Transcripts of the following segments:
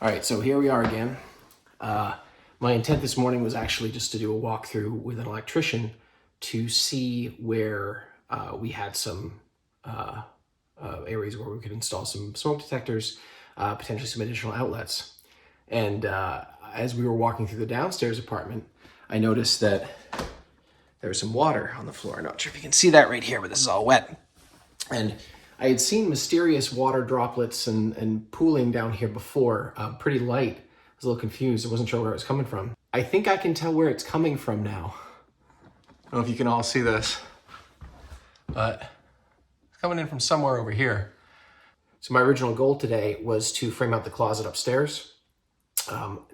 All right, so here we are again. My intent this morning was actually just to do a walkthrough with an electrician to see where we had some areas where we could install some smoke detectors, potentially some additional outlets. And as we were walking through the downstairs apartment, I noticed that there was some water on the floor. I'm not sure if you can see that right here, but this is all wet. And I had seen mysterious water droplets and pooling down here before, pretty light. I was a little confused. I wasn't sure where it was coming from. I think I can tell where it's coming from now. I don't know if you can all see this, but it's coming in from somewhere over here. So my original goal today was to frame out the closet upstairs.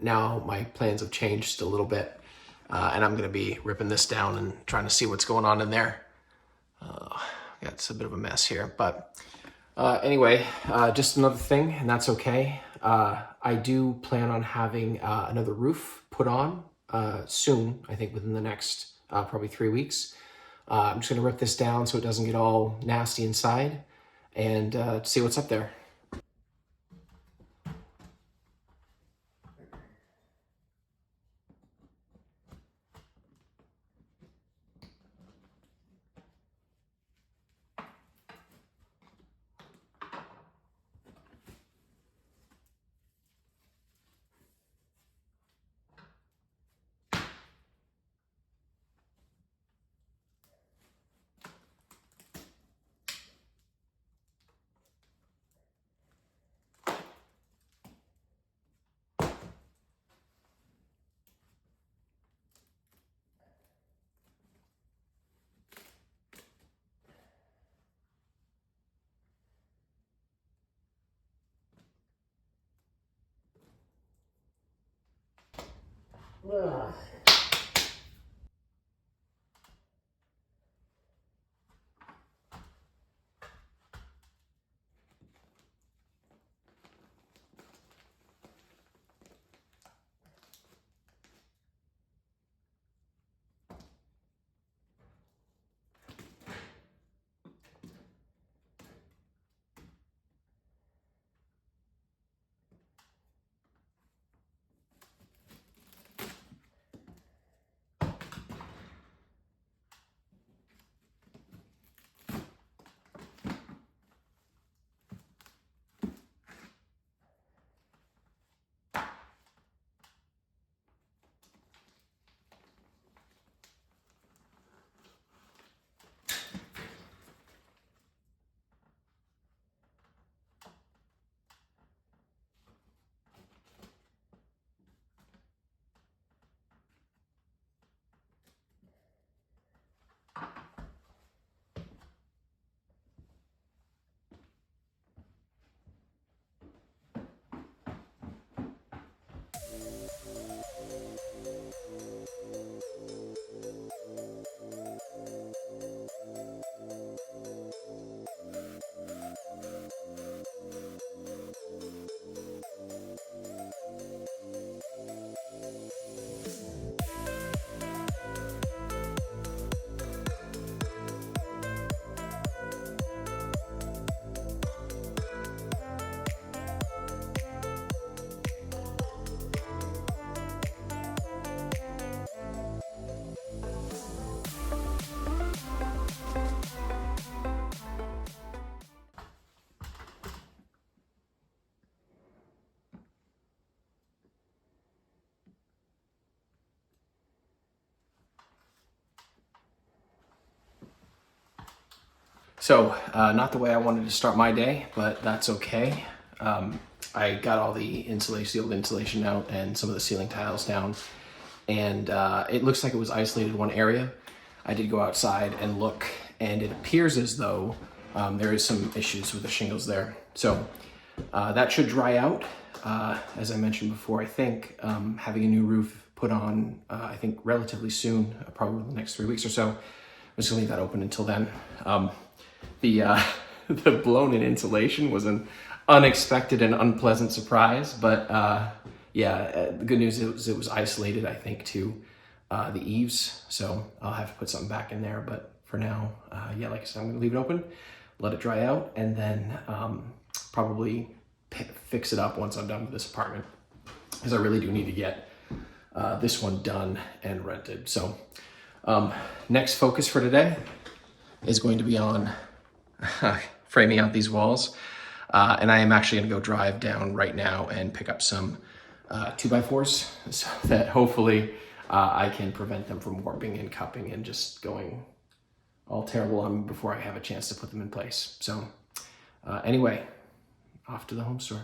Now my plans have changed a little bit, and I'm gonna be ripping this down and trying to see what's going on in there. Yeah, it's a bit of a mess here, but anyway, just another thing, and that's okay. I do plan on having another roof put on soon, I think within the next probably 3 weeks. I'm just gonna rip this down so it doesn't get all nasty inside and see what's up there. Ugh. So, not the way I wanted to start my day, but that's okay. I got all the insulation, the old insulation out and some of the ceiling tiles down, and it looks like it was isolated one area. I did go outside and look, and it appears as though there is some issues with the shingles there. So that should dry out. As I mentioned before, I think having a new roof put on, I think relatively soon, probably in the next 3 weeks or so. I'm just gonna leave that open until then. The blown-in insulation was an unexpected and unpleasant surprise, but the good news is it was isolated, I think, to the eaves, so I'll have to put something back in there. But for now, like I said, I'm gonna leave it open, let it dry out, and then probably fix it up once I'm done with this apartment. because I really do need to get this one done and rented. So next focus for today is going to be on framing out these walls. And I am actually gonna go drive down right now and pick up some 2x4s so that hopefully I can prevent them from warping and cupping and just going all terrible on me before I have a chance to put them in place. So anyway, off to the home store.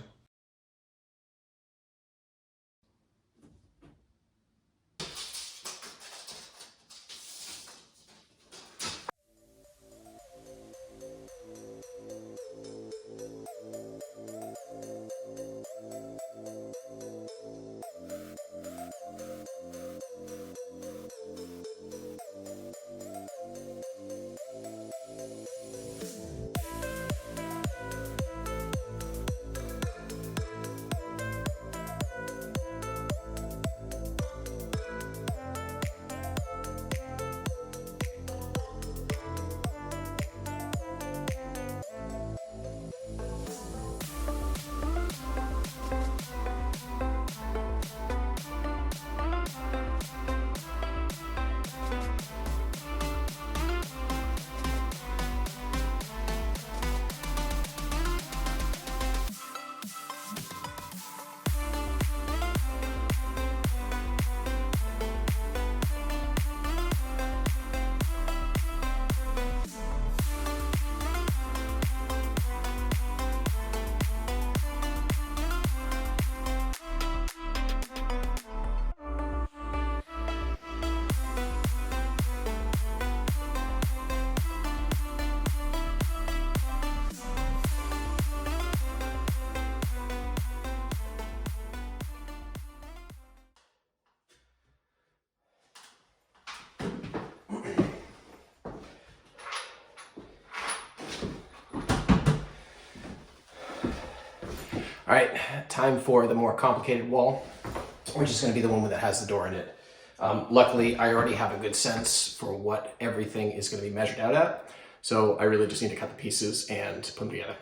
All right, time for the more complicated wall, which is going to be the one that has the door in it. Luckily, I already have a good sense for what everything is going to be measured out at, so I really just need to cut the pieces and put them together.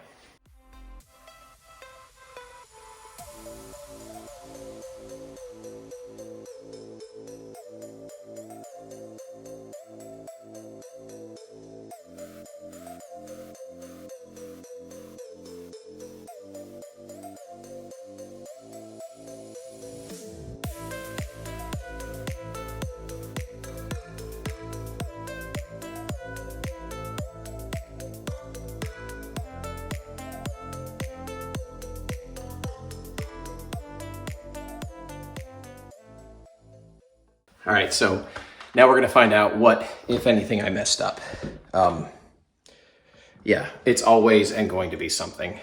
All right, so now we're gonna find out what, if anything, I messed up. Yeah, it's always and going to be something.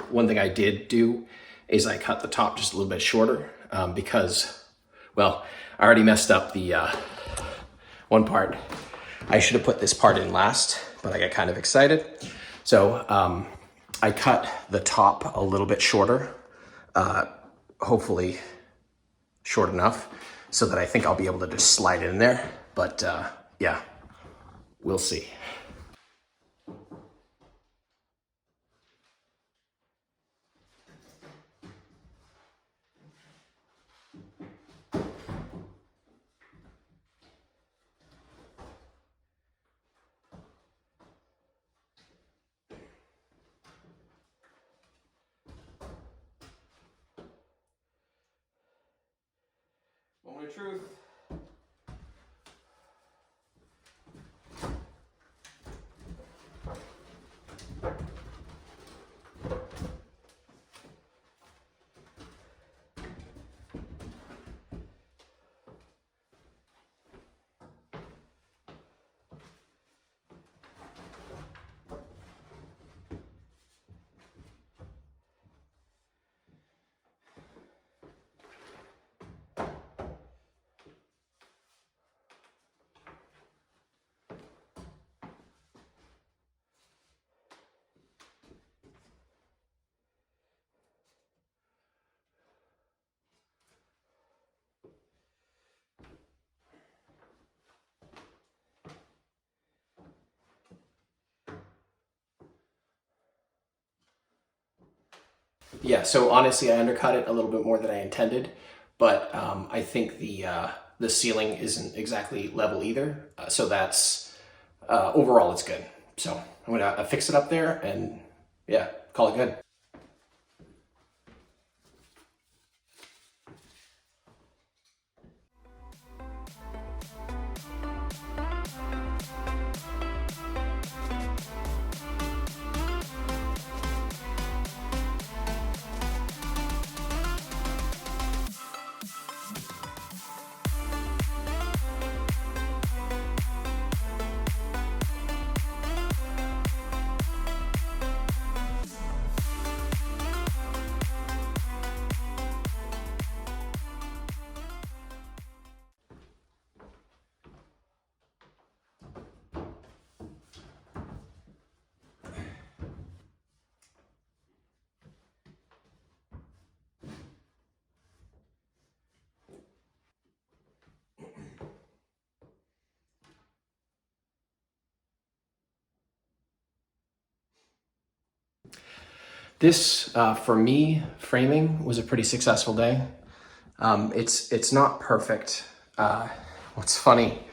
One thing I did do is I cut the top just a little bit shorter because, well, I already messed up the one part. I should have put this part in last, but I got kind of excited. So I cut the top a little bit shorter, hopefully short enough, so that I think I'll be able to just slide it in there. But yeah, we'll see. Moment of truth. Yeah, so honestly, I undercut it a little bit more than I intended, but I think the ceiling isn't exactly level either. So that's overall, it's good. So I'm gonna fix it up there and yeah, call it good. This, for me, framing was a pretty successful day. It's not perfect. What's funny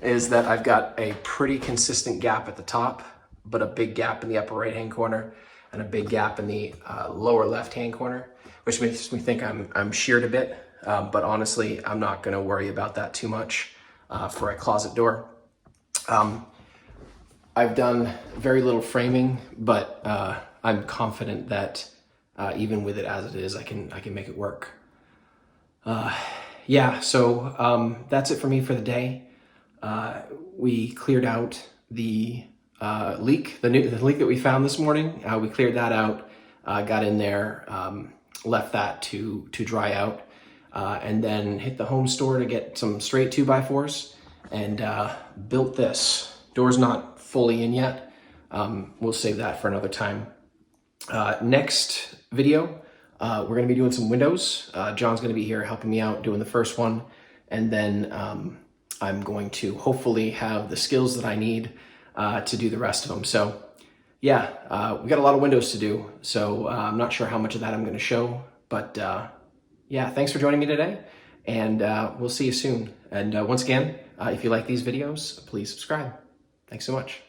is that I've got a pretty consistent gap at the top, but a big gap in the upper right-hand corner and a big gap in the lower left-hand corner, which makes me think I'm sheared a bit. But honestly, I'm not going to worry about that too much for a closet door. I've done very little framing, but I'm confident that even with it as it is, I can make it work. Yeah, so that's it for me for the day. We cleared out the leak, the leak that we found this morning. We cleared that out, got in there, left that to dry out, and then hit the home store to get some straight 2x4s and built this. Door's not fully in yet. We'll save that for another time. Next video, we're going to be doing some windows. John's going to be here helping me out doing the first one. And then I'm going to hopefully have the skills that I need to do the rest of them. So yeah, we got a lot of windows to do. So I'm not sure how much of that I'm going to show. But yeah, thanks for joining me today. And we'll see you soon. And once again, if you like these videos, please subscribe. Thanks so much.